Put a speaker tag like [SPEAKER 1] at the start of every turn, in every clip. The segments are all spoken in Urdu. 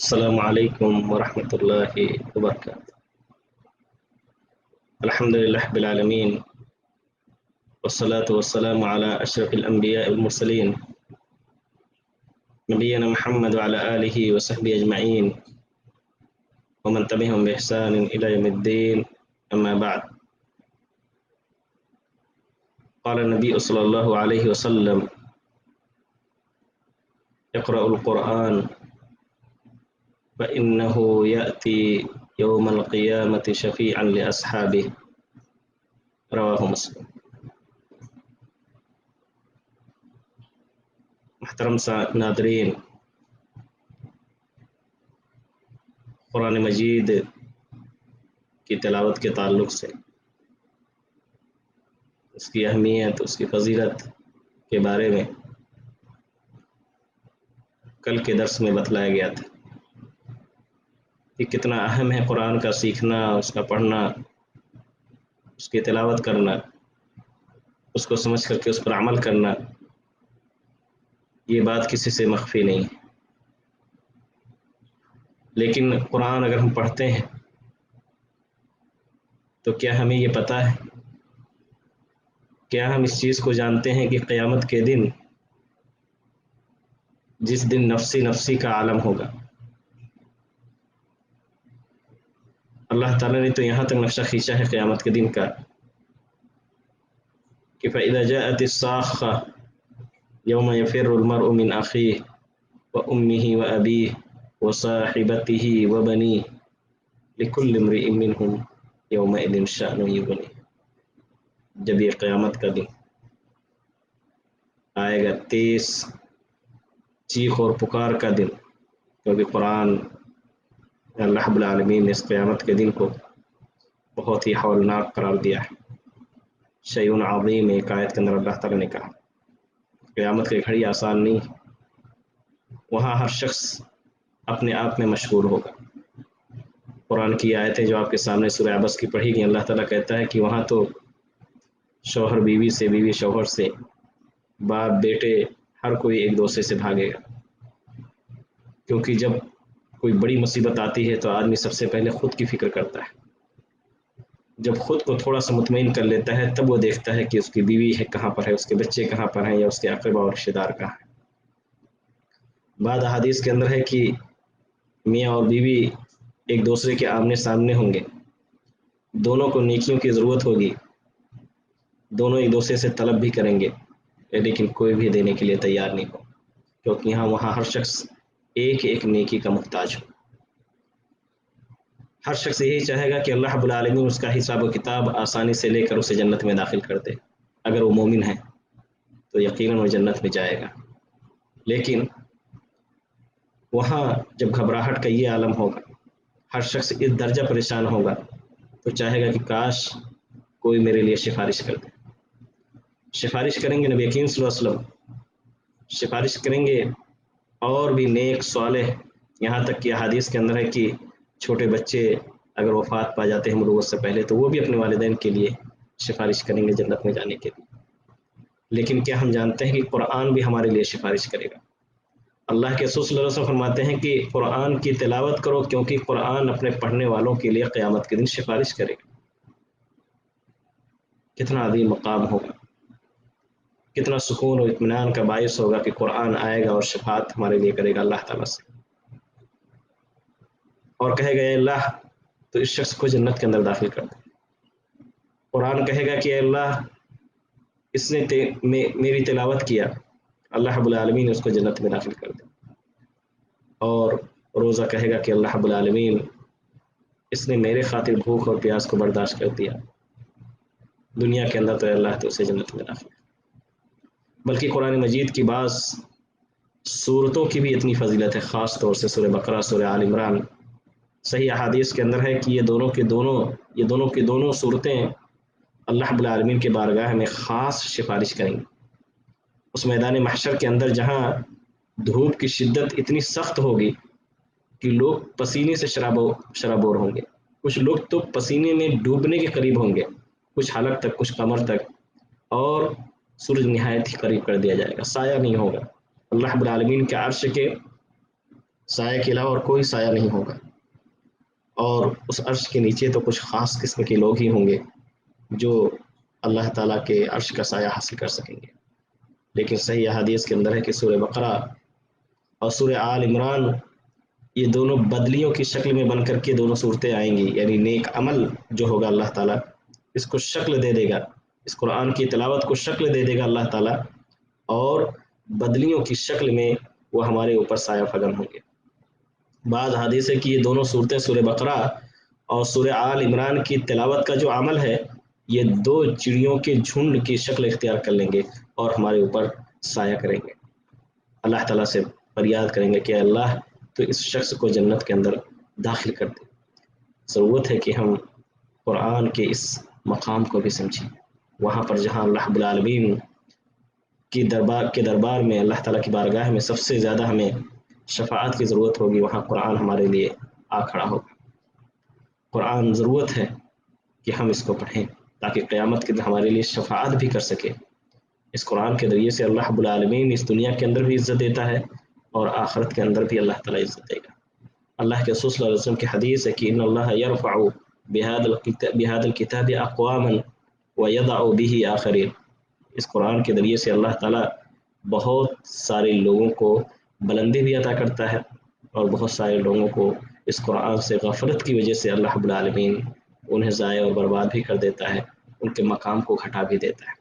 [SPEAKER 1] السلام عليكم ورحمة الله وبركاته. الحمد لله رب العالمين، والصلاة والسلام على أشرف الأنبياء والمرسلين نبينا محمد وعلى آله وصحبه أجمعين ومن تبعهم بإحسان إلى يوم الدين. أما بعد، قال النبي صلى الله عليه وسلم: اقرأوا القرآن فإنه يأتي يوم القيامة شفيعا لأصحابه. رواہ مسلم۔ محترم ناظرین، قرآن مجید کی تلاوت کے تعلق سے اس کی اہمیت، اس کی فضیلت کے بارے میں کل کے درس میں بتلایا گیا تھا کہ کتنا اہم ہے قرآن کا سیکھنا، اس کا پڑھنا، اس کی تلاوت کرنا، اس کو سمجھ کر کے اس پر عمل کرنا۔ یہ بات کسی سے مخفی نہیں ہے، لیکن قرآن اگر ہم پڑھتے ہیں تو کیا ہمیں یہ پتہ ہے، کیا ہم اس چیز کو جانتے ہیں کہ قیامت کے دن، جس دن نفسی نفسی کا عالم ہوگا، اللہ تعالیٰ نے تو یہاں تک نقشہ کھینچا ہے قیامت کے دن کا کہ فَإِذَا جَاءَتِ الصَّاخَّةُ يَوْمَ يَفِرُّ الْمَرْءُ مِنْ أَخِيهِ وَأُمِّهِ وَأَبِيهِ وَصَاحِبَتِهِ وَبَنِيهِ لِكُلِّ امْرِئٍ مِّنْهُمْ يَوْمَئِذٍ شَأْنٌ يُغْنِيهِ۔ جب یہ قیامت کا دن آئے گا، تیز چیخ اور پکار کا دن، کیونکہ قرآن اللہ رب العالمین نے اس قیامت کے دن کو بہت ہی ہولناک قرار دیا ہے۔ شیء عظیم، ایک آیت کے اندر اللہ تعالیٰ نے کہا قیامت کی گھڑی آسان نہیں، وہاں ہر شخص اپنے آپ میں مشغول ہوگا۔ قرآن کی آیتیں جو آپ کے سامنے سورہ عبس کی پڑھی گئی، اللہ تعالیٰ کہتا ہے کہ وہاں تو شوہر بیوی سے، بیوی شوہر سے، باپ بیٹے، ہر کوئی ایک دوسرے سے بھاگے گا، کیونکہ جب کوئی بڑی مصیبت آتی ہے تو آدمی سب سے پہلے خود کی فکر کرتا ہے۔ جب خود کو تھوڑا سا مطمئن کر لیتا ہے تب وہ دیکھتا ہے کہ اس کی بیوی ہے کہاں پر ہے، اس کے بچے کہاں پر ہیں، یا اس کے اقربا اور رشتہ دار کہاں ہیں۔ بعض احادیث کے اندر ہے کہ میاں اور بیوی ایک دوسرے کے آمنے سامنے ہوں گے، دونوں کو نیکیوں کی ضرورت ہوگی، دونوں ایک دوسرے سے طلب بھی کریں گے، لیکن کوئی بھی دینے کے لیے تیار نہیں ہو، کیونکہ وہاں ہر شخص ایک ایک نیکی کا محتاج ہو۔ ہر شخص یہی چاہے گا کہ اللہ رب العالمین اس کا حساب و کتاب آسانی سے لے کر اسے جنت میں داخل کر دے۔ اگر وہ مومن ہے تو یقیناً وہ جنت میں جائے گا، لیکن وہاں جب گھبراہٹ کا یہ عالم ہوگا، ہر شخص اس درجہ پریشان ہوگا تو چاہے گا کہ کاش کوئی میرے لیے سفارش کر دے۔ سفارش کریں گے نبی کریم صلی اللہ علیہ وسلم، سفارش کریں گے اور بھی نیک صالح، یہاں تک کہ حدیث کے اندر ہے کہ چھوٹے بچے اگر وفات پا جاتے ہیں مروت سے پہلے تو وہ بھی اپنے والدین کے لیے سفارش کریں گے جنت میں جانے کے لیے۔ لیکن کیا ہم جانتے ہیں کہ قرآن بھی ہمارے لیے سفارش کرے گا؟ اللہ کے رسول صلی اللہ علیہ وسلم فرماتے ہیں کہ قرآن کی تلاوت کرو، کیونکہ قرآن اپنے پڑھنے والوں کے لیے قیامت کے دن سفارش کرے گا۔ کتنا عظیم مقام ہوگا، کتنا سکون و اطمینان کا باعث ہوگا کہ قرآن آئے گا اور شفاعت ہمارے لیے کرے گا اللہ تعالیٰ سے، اور کہے گا اے اللہ تو اس شخص کو جنت کے اندر داخل کر دے۔ قرآن کہے گا کہ اے اللہ اس نے میری تلاوت کیا، اللہ رب العالمین اس کو جنت میں داخل کر دے۔ اور روزہ کہے گا کہ اللہ رب العالمین اس نے میرے خاطر بھوک اور پیاس کو برداشت کر دیا، دنیا کے اندر تو اے اللہ تو اسے جنت میں داخل کر۔ بلکہ قرآن مجید کی بعض سورتوں کی بھی اتنی فضیلت ہے، خاص طور سے سورہ بقرہ، سورہ آل عمران۔ صحیح احادیث کے اندر ہے کہ یہ دونوں کی دونوں صورتیں اللہ رب العالمین کے بارگاہ میں خاص سفارش کریں گی۔ اس میدان محشر کے اندر جہاں دھوپ کی شدت اتنی سخت ہوگی کہ لوگ پسینے سے شرابور ہوں گے، کچھ لوگ تو پسینے میں ڈوبنے کے قریب ہوں گے، کچھ حلق تک، کچھ کمر تک، اور سورج نہایت ہی قریب کر دیا جائے گا، سایہ نہیں ہوگا۔ اللہ رب العالمین کے عرش کے سائے کے علاوہ اور کوئی سایہ نہیں ہوگا، اور اس عرش کے نیچے تو کچھ خاص قسم کے لوگ ہی ہوں گے جو اللہ تعالیٰ کے عرش کا سایہ حاصل کر سکیں گے۔ لیکن صحیح حدیث کے اندر ہے کہ سورہ بقرہ اور سورہ آل عمران یہ دونوں بدلیوں کی شکل میں بن کر کے دونوں صورتیں آئیں گی، یعنی نیک عمل جو ہوگا اللہ تعالیٰ اس کو شکل دے دے گا، اس قرآن کی تلاوت کو شکل دے دے گا اللہ تعالیٰ، اور بدلیوں کی شکل میں وہ ہمارے اوپر سایہ فگن ہوں گے۔ بعض حدیث ہے کہ یہ دونوں صورتیں سورہ بقرہ اور سورہ آل عمران کی تلاوت کا جو عمل ہے یہ دو چڑیوں کے جھنڈ کی شکل اختیار کر لیں گے اور ہمارے اوپر سایہ کریں گے، اللہ تعالیٰ سے فریاد کریں گے کہ اللہ تو اس شخص کو جنت کے اندر داخل کر دے۔ ضرورت ہے کہ ہم قرآن کے اس مقام کو بھی سمجھیں، وہاں پر جہاں اللہ رب العالمین کی دربار میں، اللہ تعالیٰ کی بارگاہ میں سب سے زیادہ ہمیں شفاعت کی ضرورت ہوگی، وہاں قرآن ہمارے لیے آ کھڑا ہوگا۔ قرآن ضرورت ہے کہ ہم اس کو پڑھیں تاکہ قیامت کے دن ہمارے لیے شفاعت بھی کر سکے۔ اس قرآن کے ذریعے سے اللہ رب العالمین اس دنیا کے اندر بھی عزت دیتا ہے اور آخرت کے اندر بھی اللہ تعالیٰ عزت دے گا۔ اللہ کے رسول صلی اللہ علیہ وسلم کی حدیث ہے کہ ان اللہ یرفع بهذا الكتاب اقواما ويضع به آخرین، اس قرآن کے ذریعے سے اللہ تعالیٰ بہت سارے لوگوں کو بلندی بھی عطا کرتا ہے، اور بہت سارے لوگوں کو اس قرآن سے غفلت کی وجہ سے اللہ رب العالمین انہیں ضائع اور برباد بھی کر دیتا ہے، ان کے مقام کو گھٹا بھی دیتا ہے۔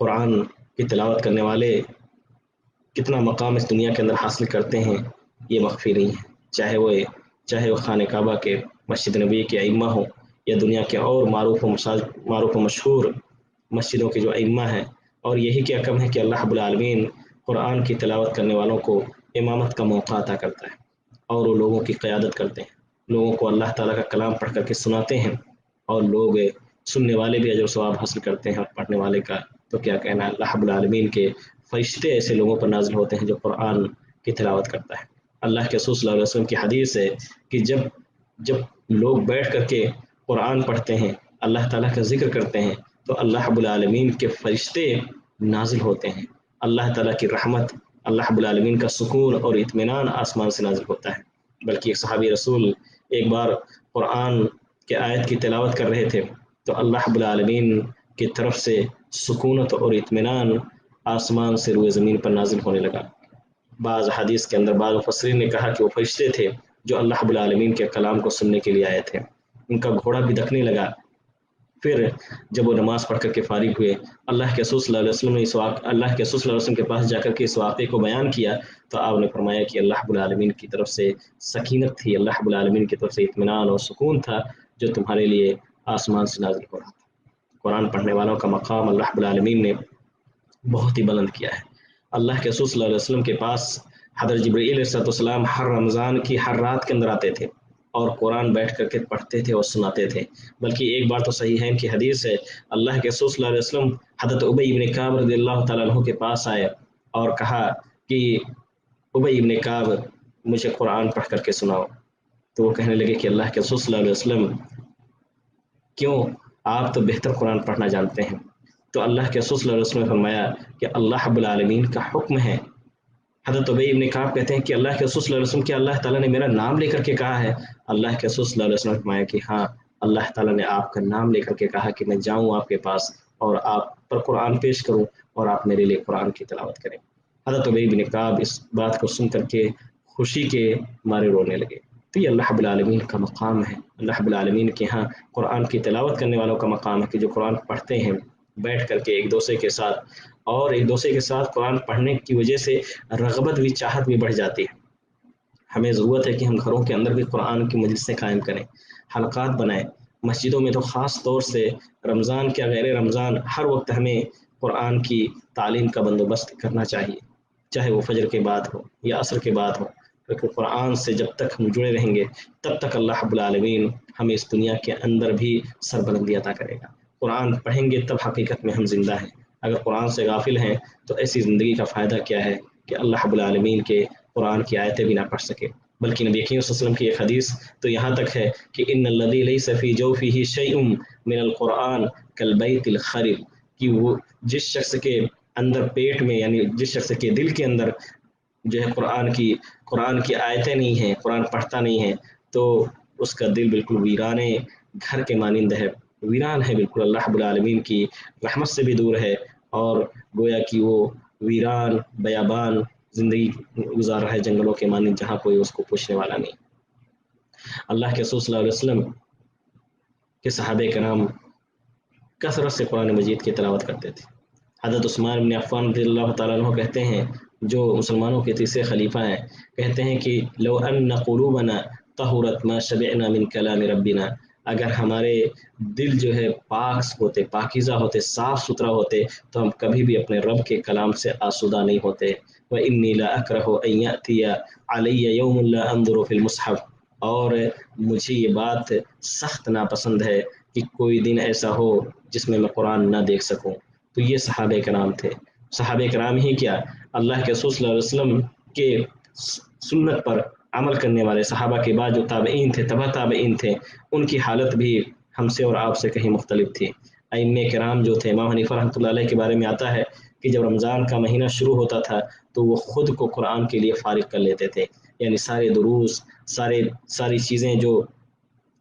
[SPEAKER 1] قرآن کی تلاوت کرنے والے کتنا مقام اس دنیا کے اندر حاصل کرتے ہیں یہ مخفی نہیں ہے، چاہے وہ خانہ کعبہ کے، مسجد نبی کے ائمہ ہوں، یا دنیا کے اور معروف و مشہور مسجدوں کے جو ائمہ ہیں، اور یہی کیا کم ہے کہ اللہ رب العالمین قرآن کی تلاوت کرنے والوں کو امامت کا موقع عطا کرتا ہے، اور وہ لوگوں کی قیادت کرتے ہیں، لوگوں کو اللہ تعالیٰ کا کلام پڑھ کر کے سناتے ہیں، اور لوگ سننے والے بھی اجر و ثواب حاصل کرتے ہیں، اور پڑھنے والے کا تو کیا کہنا ہے۔ اللہ رب العالمین کے فرشتے ایسے لوگوں پر نازل ہوتے ہیں جو قرآن کی تلاوت کرتا ہے۔ اللہ کے رسول صلی اللہ علیہ وسلم کی حدیث ہے کہ جب لوگ بیٹھ کر کے قرآن پڑھتے ہیں، اللہ تعالیٰ کا ذکر کرتے ہیں، تو اللہ رب العالمین کے فرشتے نازل ہوتے ہیں، اللہ تعالیٰ کی رحمت، اللہ رب العالمین کا سکون اور اطمینان آسمان سے نازل ہوتا ہے۔ بلکہ ایک صحابی رسول ایک بار قرآن کے آیت کی تلاوت کر رہے تھے تو اللہ رب العالمین کی طرف سے سکونت اور اطمینان آسمان سے روئے زمین پر نازل ہونے لگا۔ بعض حدیث کے اندر بعض مفسرین نے کہا کہ وہ فرشتے تھے جو اللہ رب العالمین کے کلام کو سننے کے لیے آئے تھے، ان کا گھوڑا بھی دکنے لگا۔ پھر جب وہ نماز پڑھ کر کے فارغ ہوئے، اللہ کے رسول صلی اللہ علیہ وسلم نے اللہ کے رسول صلی اللہ علیہ وسلم کے پاس جا کر کے اس واقعے کو بیان کیا، تو آپ نے فرمایا کہ اللہ رب العالمین کی طرف سے سکینت تھی، اللہ رب العالمین کی طرف سے اطمینان اور سکون تھا جو تمہارے لیے آسمان سے نازل ہو رہا تھا۔ قرآن پڑھنے والوں کا مقام اللہ رب العالمین نے بہت ہی بلند کیا ہے۔ اللہ کے رسول صلی اللہ علیہ وسلم کے پاس حضرت جبرائیل علیہ السلام ہر رمضان کی ہر رات کے اندر آتے تھے اور قرآن بیٹھ کر کے پڑھتے تھے اور سناتے تھے۔ بلکہ ایک بار تو صحیح ہے کہ حدیث ہے، اللہ کے رسول صلی اللہ علیہ وسلم حضرت ابی بن کعب رضی اللہ تعالیٰ عنہ کے پاس آئے اور کہا کہ ابی بن کعب مجھے قرآن پڑھ کر کے سناؤ، تو وہ کہنے لگے کہ اللہ کے رسول صلی اللہ علیہ وسلم کیوں، آپ تو بہتر قرآن پڑھنا جانتے ہیں۔ تو اللہ کے رسول صلی اللہ علیہ وسلم نے فرمایا کہ اللہ رب العالمین کا حکم ہے۔ حضرت ابی بن کعب کہتے ہیں کہ اللہ کے رسول صلی اللہ علیہ وسلم کہ اللہ تعالیٰ نے میرا نام لے کر کے کہا ہے؟ اللہ کے رسول صلی اللہ علیہ وسلم نے فرمایا کہ ہاں، اللہ تعالیٰ نے آپ کا نام لے کر کے کہا کہ میں جاؤں آپ کے پاس اور آپ پر قرآن پیش کروں اور آپ میرے لیے قرآن کی تلاوت کریں۔ حضرت ابی بن کعب اس بات کو سن کر کے خوشی کے مارے رونے لگے۔ تو یہ اللہ رب العالمین کا مقام ہے، اللہ رب العالمین کے ہاں قرآن کی تلاوت کرنے والوں کا مقام ہے کہ جو قرآن پڑھتے ہیں بیٹھ کر کے ایک دوسرے کے ساتھ، اور ایک دوسرے کے ساتھ قرآن پڑھنے کی وجہ سے رغبت بھی، چاہت بھی بڑھ جاتی ہے۔ ہمیں ضرورت ہے کہ ہم گھروں کے اندر بھی قرآن کی مجلسیں قائم کریں، حلقات بنائیں، مسجدوں میں تو خاص طور سے رمضان کیا غیر رمضان ہر وقت ہمیں قرآن کی تعلیم کا بندوبست کرنا چاہیے، چاہے وہ فجر کے بعد ہو یا عصر کے بعد ہو، کیونکہ قرآن سے جب تک ہم جڑے رہیں گے تب تک اللہ رب العالمین ہمیں اس دنیا کے اندر بھی سربلندی عطا کرے گا۔ قرآن پڑھیں گے تب حقیقت میں ہم زندہ ہیں، اگر قرآن سے غافل ہیں تو ایسی زندگی کا فائدہ کیا ہے کہ اللہ رب العالمین کے قرآن کی آیتیں بھی نہ پڑھ سکے۔ بلکہ نبی کریم صلی اللہ علیہ وسلم کی ایک حدیث تو یہاں تک ہے کہ ان الذی لیس فی جوفہ شیء من القرآن کالبیت الخرب، کہ وہ جس شخص کے اندر پیٹ میں، یعنی جس شخص کے دل کے اندر جو ہے قرآن کی آیتیں نہیں ہیں، قرآن پڑھتا نہیں ہے، تو اس کا دل بالکل ویران گھر کے مانند ہے، ویران ہے بالکل، اللہ رب العالمین کی رحمت سے بھی دور ہے، اور گویا کہ وہ ویران بیابان زندگی گزار رہا ہے جنگلوں کے مانند، جہاں کوئی اس کو پوچھنے والا نہیں۔ اللہ کے رسول صلی اللہ علیہ وسلم کے صحابہ کرام کثرت سے قرآن مجید کی تلاوت کرتے تھے۔ حضرت عثمان بن عفان رضی اللہ تعالیٰ عنہ کہتے ہیں، جو مسلمانوں کے تیسرے خلیفہ ہیں، کہتے ہیں کہ لو ان قلوبنا طہرت ما شبعنا من کلام ربنا، اگر ہمارے دل جو ہے پاک ہوتے، پاکیزہ ہوتے، صاف ستھرا ہوتے، تو ہم کبھی بھی اپنے رب کے کلام سے آسودہ نہیں ہوتے۔ وَإِنِّي لَأَكْرَهُ أَن يَأْتِيَ عَلَيَّ يَوْمٌ لَا أَنظُرُ فِي الْمُصْحَفِ، اور مجھے یہ بات سخت ناپسند ہے کہ کوئی دن ایسا ہو جس میں قرآن نہ دیکھ سکوں۔ تو یہ صحابہ کرام تھے، صحابہ کرام ہی کیا، اللہ کے رسول صلی اللہ علیہ وسلم کے سنت پر عمل کرنے والے صحابہ کے بعد جو تابعین تھے، تبع تابعین تھے، ان کی حالت بھی ہم سے اور آپ سے کہیں مختلف تھی۔ ائمہ کرام جو تھے، امام حنیفہ رحمۃ اللہ علیہ کے بارے میں آتا ہے کہ جب رمضان کا مہینہ شروع ہوتا تھا تو وہ خود کو قرآن کے لیے فارغ کر لیتے تھے، یعنی سارے دروس، ساری چیزیں جو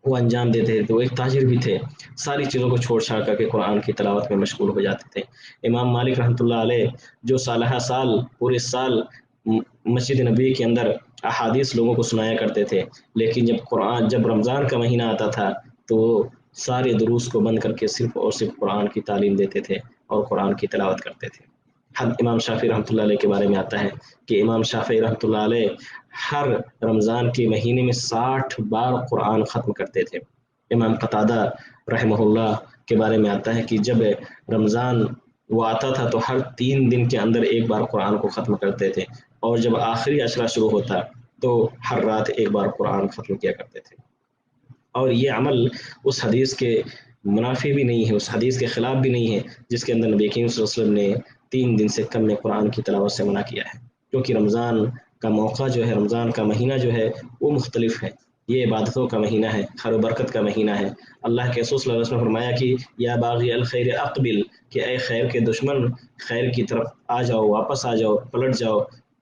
[SPEAKER 1] وہ انجام دیتے تھے، وہ ایک تاجر بھی تھے، ساری چیزوں کو چھوڑ چھاڑ کر کے قرآن کی تلاوت میں مشغول ہو جاتے تھے۔ امام مالک رحمۃ اللہ علیہ جو سالہ سال پورے سال مسجد نبوی کے اندر احادیث لوگوں کو سنایا کرتے تھے، لیکن جب رمضان کا مہینہ آتا تھا تو وہ سارے دروس کو بند کر کے صرف اور صرف قرآن کی تعلیم دیتے تھے اور قرآن کی تلاوت کرتے تھے۔ امام شافعی رحمۃ اللہ علیہ کے بارے میں آتا ہے کہ امام شافعی رحمۃ اللہ علیہ ہر رمضان کے مہینے میں 60 بار قرآن ختم کرتے تھے۔ امام قتادہ رحمہ اللہ کے بارے میں آتا ہے کہ جب رمضان وہ آتا تھا تو ہر 3 دن کے اندر ایک بار قرآن کو ختم کرتے تھے، اور جب آخری عشرہ شروع ہوتا تو ہر رات ایک بار قرآن ختم کیا کرتے تھے۔ اور یہ عمل اس حدیث کے منافی بھی نہیں ہے، اس حدیث کے خلاف بھی نہیں ہے جس کے اندر نبی کریم صلی اللہ علیہ وسلم نے 3 دن سے کم میں قرآن کی تلاوت سے منع کیا ہے، کیونکہ رمضان کا موقع جو ہے، رمضان کا مہینہ جو ہے وہ مختلف ہے، یہ عبادتوں کا مہینہ ہے، خیر و برکت کا مہینہ ہے۔ اللہ کے رسول صلی اللہ علیہ وسلم نے فرمایا کہ یا باغی الخیر اقبل، کہ اے خیر کے دشمن، خیر کی طرف آ جاؤ، واپس آ جاؤ، پلٹ جاؤ،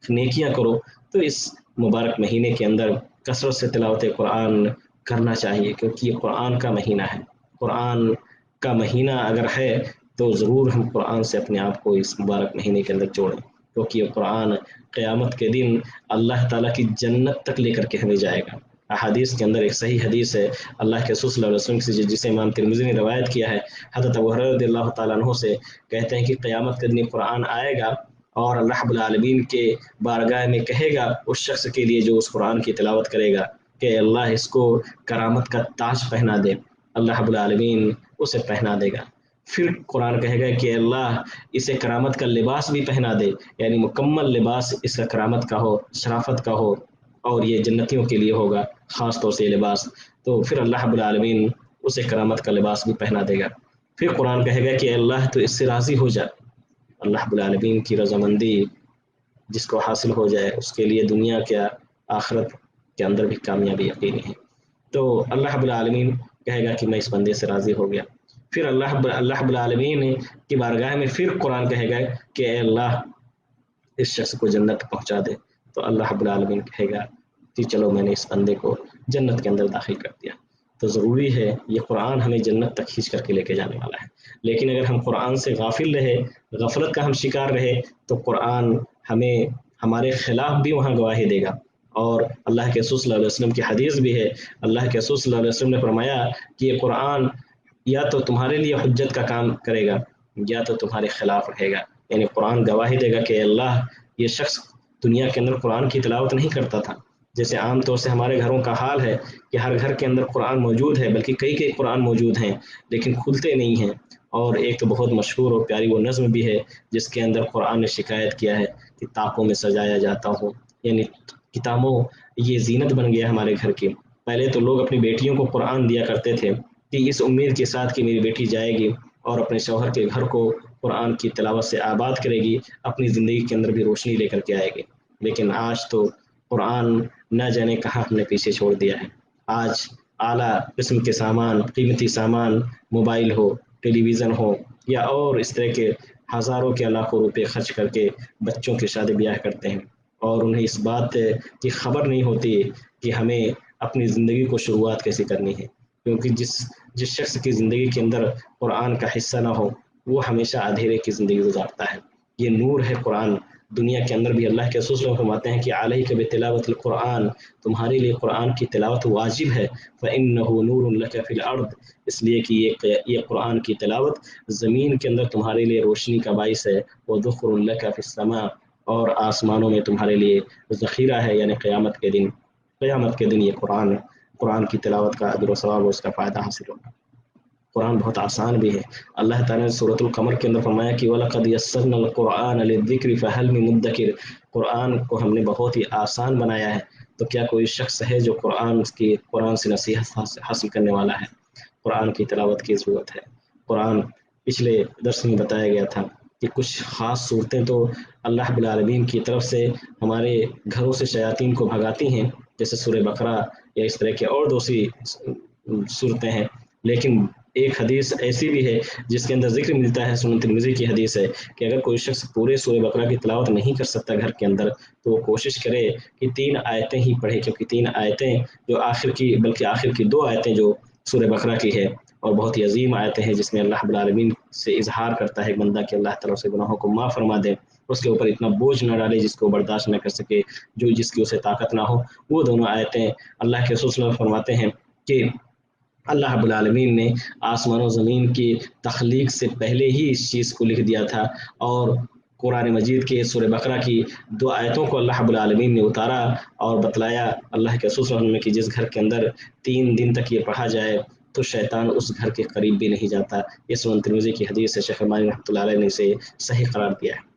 [SPEAKER 1] نیکیاں کرو۔ تو اس مبارک مہینے کے اندر کثرت سے تلاوت قرآن کرنا چاہیے، کیونکہ یہ قرآن کا مہینہ ہے۔ قرآن کا مہینہ اگر ہے تو ضرور ہم قرآن سے اپنے آپ کو اس مبارک مہینے کے اندر جوڑیں، کیونکہ یہ قرآن قیامت کے دن اللہ تعالیٰ کی جنت تک لے کر کے ہمیں جائے گا۔ احادیث کے اندر ایک صحیح حدیث ہے اللہ کے رسول صلی اللہ علیہ وسلم سے، جسے امام ترمذی نے روایت کیا ہے، حضرت ابو ہریرہ رضی اللہ تعالیٰ عنہ سے، کہتے ہیں کہ قیامت کے دن قرآن آئے گا اور اللہ رب العالمین کے بارگاہ میں کہے گا اس شخص کے لیے جو اس قرآن کی تلاوت کرے گا کہ اللہ اس کو کرامت کا تاج پہنا دے، اللہ رب العالمین اسے پہنا دے گا۔ پھر قرآن کہے گا کہ اللہ اسے کرامت کا لباس بھی پہنا دے، یعنی مکمل لباس اس کا کرامت کا ہو، شرافت کا ہو، اور یہ جنتیوں کے لیے ہوگا خاص طور سے یہ لباس۔ تو پھر اللہ رب العالمین اسے کرامت کا لباس بھی پہنا دے گا۔ پھر قرآن کہے گا کہ اللہ تو اس سے راضی ہو جا۔ اللہ رب العالمین کی رضامندی جس کو حاصل ہو جائے اس کے لیے دنیا کیا آخرت کے اندر بھی کامیابی یقینی ہے۔ تو اللہ رب العالمین کہے گا کہ میں اس بندے سے راضی ہو گیا۔ پھر اللہ رب العالمین کی بارگاہ میں پھر قرآن کہے گا کہ اے اللہ اس شخص کو جنت پہنچا دے، تو اللہ رب العالمین کہے گا کہ چلو میں نے اس بندے کو جنت کے اندر داخل کر دیا۔ تو ضروری ہے یہ قرآن ہمیں جنت تک کھینچ کر کے لے کے جانے والا ہے، لیکن اگر ہم قرآن سے غافل رہے، غفلت کا ہم شکار رہے، تو قرآن ہمیں ہمارے خلاف بھی وہاں گواہی دے گا۔ اور اللہ کے رسول صلی اللہ علیہ وسلم کی حدیث بھی ہے، اللہ کے رسول صلی اللہ علیہ وسلم نے فرمایا کہ یہ قرآن یا تو تمہارے لیے حجت کا کام کرے گا یا تو تمہارے خلاف رہے گا، یعنی قرآن گواہی دے گا کہ اللہ یہ شخص دنیا کے اندر قرآن کی تلاوت نہیں کرتا تھا، جیسے عام طور سے ہمارے گھروں کا حال ہے کہ ہر گھر کے اندر قرآن موجود ہے، بلکہ کئی قرآن موجود ہیں لیکن کھلتے نہیں ہیں۔ اور ایک تو بہت مشہور اور پیاری وہ نظم بھی ہے جس کے اندر قرآن نے شکایت کیا ہے کہ طاقوں میں سجایا جاتا ہوں، یعنی کتابوں یہ زینت بن گیا ہمارے گھر کی۔ پہلے تو لوگ اپنی بیٹیوں کو قرآن دیا کرتے تھے کہ اس امید کے ساتھ کہ میری بیٹی جائے گی اور اپنے شوہر کے گھر کو قرآن کی تلاوت سے آباد کرے گی، اپنی زندگی کے اندر بھی روشنی لے کر کے آئے گی۔ لیکن آج تو قرآن نہ جانے کہاں ہم نے پیچھے چھوڑ دیا ہے۔ آج اعلیٰ قسم کے سامان، قیمتی سامان، موبائل ہو، ٹیلی ویژن ہو، یا اور اس طرح کے ہزاروں کے لاکھوں روپے خرچ کر کے بچوں کے شادی بیاہ کرتے ہیں، اور انہیں اس بات کی خبر نہیں ہوتی کہ ہمیں اپنی زندگی کو شروعات کیسے کرنی ہے، کیونکہ جس شخص کی زندگی کے اندر قرآن کا حصہ نہ ہو وہ ہمیشہ اندھیرے کی زندگی گزارتا ہے۔ یہ نور ہے قرآن، دنیا کے اندر بھی اللہ کے رسول صلی اللہ علیہ وسلم فرماتے ہیں کہ علیک بتلاوت القرآن، تمہارے لیے قرآن کی تلاوت واجب ہے، فإنہ نور لک فی الارض، اس لیے کہ یہ قرآن کی تلاوت زمین کے اندر تمہارے لیے روشنی کا باعث ہے، وذخر لک فی السماء، اور آسمانوں میں تمہارے لیے ذخیرہ ہے، یعنی قیامت کے دن یہ قرآن کی تلاوت کا اجر و ثواب اور اس کا فائدہ حاصل ہوگا۔ قرآن بہت آسان بھی ہے، اللہ تعالیٰ نے سورۃ القمر کے اندر فرمایا کہ وَلَقَدْ يَسَّرْنَا الْقُرْآنَ لِلذِّكْرِ فَهَلْ مِن مُدَّكِرٍ، قرآن کو ہم نے بہت ہی آسان بنایا ہے، تو کیا کوئی شخص ہے جو قرآن سے نصیحت حاصل کرنے والا ہے؟ قرآن کی تلاوت کی ضرورت ہے۔ قرآن پچھلے درس میں بتایا گیا تھا کہ کچھ خاص صورتیں تو اللہ رب العالمین کی طرف سے ہمارے گھروں سے شیاطین کو بھگاتی ہیں، جیسے سورہ بقرہ یا اس طرح کے اور دوسری صورتیں ہیں، لیکن ایک حدیث ایسی بھی ہے جس کے اندر ذکر ملتا ہے، سنن ترمذی کی حدیث ہے کہ اگر کوئی شخص پورے سورہ بقرہ کی تلاوت نہیں کر سکتا گھر کے اندر تو وہ کوشش کرے کہ 3 آیتیں ہی پڑھے، کیونکہ 3 آیتیں جو آخر کی 2 آیتیں جو سورہ بقرہ کی ہے اور بہت ہی عظیم آیتیں ہیں، جس میں اللہ رب العالمین سے اظہار کرتا ہے ایک بندہ کہ اللہ تعالیٰ سے گناہوں کو معاف فرما دے، اس کے اوپر اتنا بوجھ نہ ڈالے جس کو برداشت نہ کر سکے، جس کی اسے طاقت نہ ہو۔ وہ دونوں آیتیں اللہ کے رسول صلی اللہ علیہ وسلم فرماتے ہیں کہ اللہ رب العالمین نے آسمان و زمین کی تخلیق سے پہلے ہی اس چیز کو لکھ دیا تھا، اور قرآن مجید کے سورہ بقرہ کی 2 آیتوں کو اللہ رب العالمین نے اتارا اور بتلایا اللہ کے رسول صلی اللہ علیہ وسلم کہ جس گھر کے اندر 3 دن تک یہ پڑھا جائے تو شیطان اس گھر کے قریب بھی نہیں جاتا۔ یہ سنن ترمذی کی حدیث ہے، شیخ البانی رحمۃ اللہ علیہ نے اسے صحیح قرار دیا ہے۔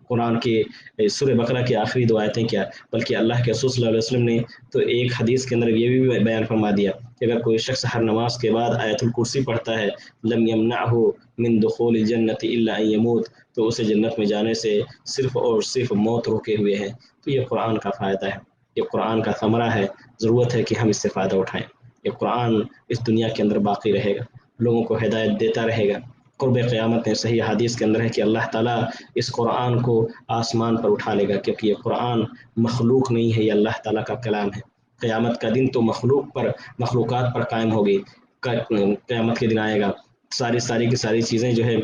[SPEAKER 1] قرآن کے سورہ بقرہ کی آخری 2 آیتیں کیا بلکہ اللہ کے رسول صلی اللہ علیہ وسلم نے تو ایک حدیث کے اندر یہ بھی بیان فرما دیا کہ اگر کوئی شخص ہر نماز کے بعد آیت الکرسی پڑھتا ہے لم یمنعہ من دخول الجنت الا ان یموت، تو اسے جنت میں جانے سے صرف اور صرف موت روکے ہوئے ہے۔ تو یہ قرآن کا فائدہ ہے، یہ قرآن کا ثمرہ ہے، ضرورت ہے کہ ہم اس سے فائدہ اٹھائیں۔ یہ قرآن اس دنیا کے اندر باقی رہے گا، لوگوں کو ہدایت دیتا رہے گا۔ قرب قیامت میں صحیح حدیث کے اندر ہے کہ اللہ تعالیٰ اس قرآن کو آسمان پر اٹھا لے گا، کیونکہ یہ قرآن مخلوق نہیں ہے، یہ اللہ تعالیٰ کا کلام ہے۔ قیامت کا دن تو مخلوقات پر قائم ہوگی، قیامت کے دن آئے گا، ساری کی ساری چیزیں جو ہے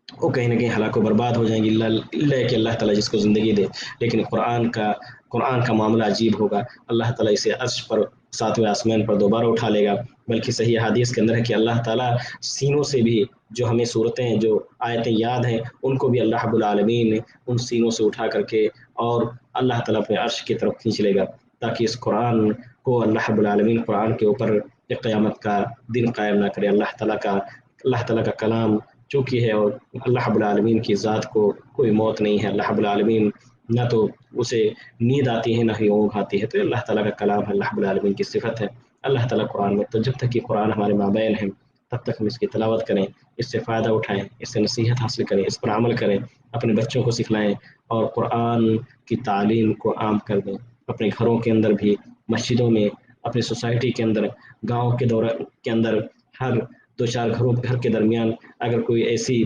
[SPEAKER 1] وہ کہیں نہ کہیں ہلاک و برباد ہو جائیں گی، اللہ کہ اللہ تعالیٰ جس کو زندگی دے، لیکن قرآن کا معاملہ عجیب ہوگا، اللہ تعالیٰ اسے عرش پر 7ویں آسمان پر دوبارہ اٹھا لے گا۔ بلکہ صحیح حدیث کے اندر ہے کہ اللہ تعالیٰ سینوں سے بھی جو ہمیں صورتیں جو آیتیں یاد ہیں ان کو بھی اللہ رب العالمین نے ان سینوں سے اٹھا کر کے اور اللہ تعالیٰ اپنے عرش کی طرف کھینچ لے گا، تاکہ اس قرآن کو اللہ رب العالمین قرآن کے اوپر قیامت کا دن قائم نہ کرے۔ اللہ تعالیٰ کا کلام چونکہ ہے، اور اللہ رب العالمین کی ذات کو کوئی موت نہیں ہے، اللہ رب العالمین نہ تو اسے نیند آتی ہے نہ ہی اونگ آتی ہے، تو اللہ تعالیٰ کا کلام ہے، اللہ رب العالمین کی صفت ہے اللہ تعالیٰ قرآن میں۔ تو جب تک کہ قرآن ہمارے مابین ہے تب تک ہم اس کی تلاوت کریں، اس سے فائدہ اٹھائیں، اس سے نصیحت حاصل کریں، اس پر عمل کریں، اپنے بچوں کو سکھلائیں اور قرآن کی تعلیم کو عام کر دیں، اپنے گھروں کے اندر بھی، مسجدوں میں، اپنی سوسائٹی کے اندر، گاؤں کے اندر، ہر 2-4 گھر کے درمیان اگر کوئی ایسی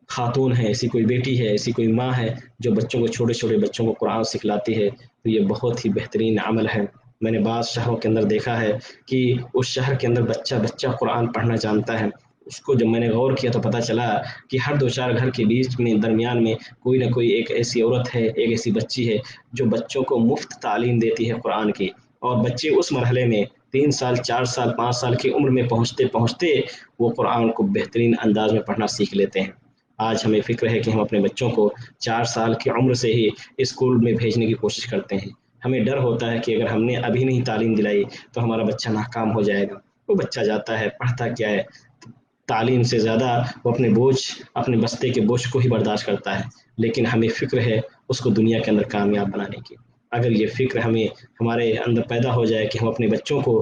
[SPEAKER 1] خاتون ہے، ایسی کوئی بیٹی ہے، ایسی کوئی ماں ہے جو چھوٹے بچوں کو قرآن سکھلاتی ہے، تو یہ بہت ہی بہترین عمل ہے۔ میں نے بعض شہروں کے اندر دیکھا ہے کہ اس شہر کے اندر بچہ قرآن پڑھنا جانتا ہے، اس کو جب میں نے غور کیا تو پتہ چلا کہ ہر 2-4 گھر کے بیچ میں درمیان میں کوئی نہ کوئی ایک ایسی عورت ہے، ایک ایسی بچی ہے جو بچوں کو مفت تعلیم دیتی ہے قرآن کی، اور بچے اس مرحلے میں 3 سال 4 سال 5 سال کی عمر میں پہنچتے وہ قرآن کو بہترین انداز میں پڑھنا سیکھ لیتے ہیں۔ آج ہمیں فکر ہے کہ ہم اپنے بچوں کو 4 سال کی عمر سے ہی اسکول میں بھیجنے کی کوشش کرتے ہیں، ہمیں ڈر ہوتا ہے کہ اگر ہم نے ابھی نہیں تعلیم دلائی تو ہمارا بچہ ناکام ہو جائے گا۔ وہ بچہ جاتا ہے، پڑھتا کیا ہے، تعلیم سے زیادہ وہ اپنے بستے کے بوجھ کو ہی برداشت کرتا ہے، لیکن ہمیں فکر ہے اس کو دنیا کے اندر کامیاب بنانے کی۔ اگر یہ فکر ہمارے اندر پیدا ہو جائے کہ ہم اپنے بچوں کو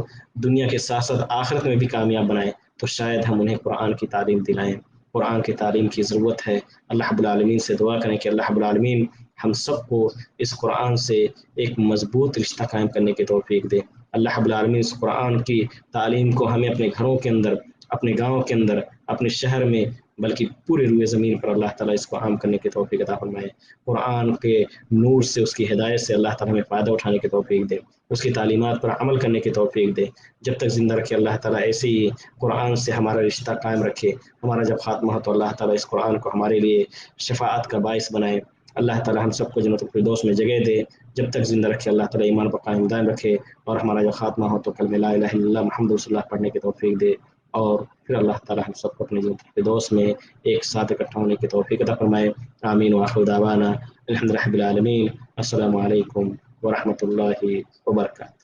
[SPEAKER 1] دنیا کے ساتھ ساتھ آخرت میں بھی کامیاب بنائیں، تو شاید ہم انہیں قرآن کی تعلیم دلائیں۔ قرآن کی تعلیم کی ضرورت ہے۔ اللہ رب العالمین سے دعا کریں کہ اللہ رب العالمین ہم سب کو اس قرآن سے ایک مضبوط رشتہ قائم کرنے کی توفیق دے۔ اللہ رب العالمین اس قرآن کی تعلیم کو ہمیں اپنے گھروں کے اندر، اپنے گاؤں کے اندر، اپنے شہر میں بلکہ پورے روئے زمین پر اللہ تعالیٰ اس کو عام کرنے کی توفیق عطا فرمائے. قرآن کے نور سے، اس کی ہدایت سے اللہ تعالیٰ ہمیں فائدہ اٹھانے کی توفیق دے، اس کی تعلیمات پر عمل کرنے کی توفیق دے. جب تک زندہ رکھے اللہ تعالیٰ ایسے ہی قرآن سے ہمارا رشتہ قائم رکھے. ہمارا جب خاتمہ ہو تو اللہ تعالیٰ اس قرآن کو ہمارے لیے شفاعت کا باعث بنائے. اللہ تعالیٰ ہم سب کو جنت الفردوس میں جگہ دے. جب تک زندہ رکھے اللہ تعالیٰ ایمان پر قائم دائم رکھے، اور ہمارا جب خاتمہ ہو تو کلمہ لا الہ الا اللہ محمد رسول اللہ پڑھنے کی توفیق دے. اور پھر اللہ تعالیٰ ہم سب کو اپنے جنت الفردوس میں ایک ساتھ اکٹھا ہونے کی توفیق عطا فرمائے. آمین وآخر دعوانا الحمد للہ رب العالمین. السلام علیکم ورحمۃ اللہ وبرکاتہ.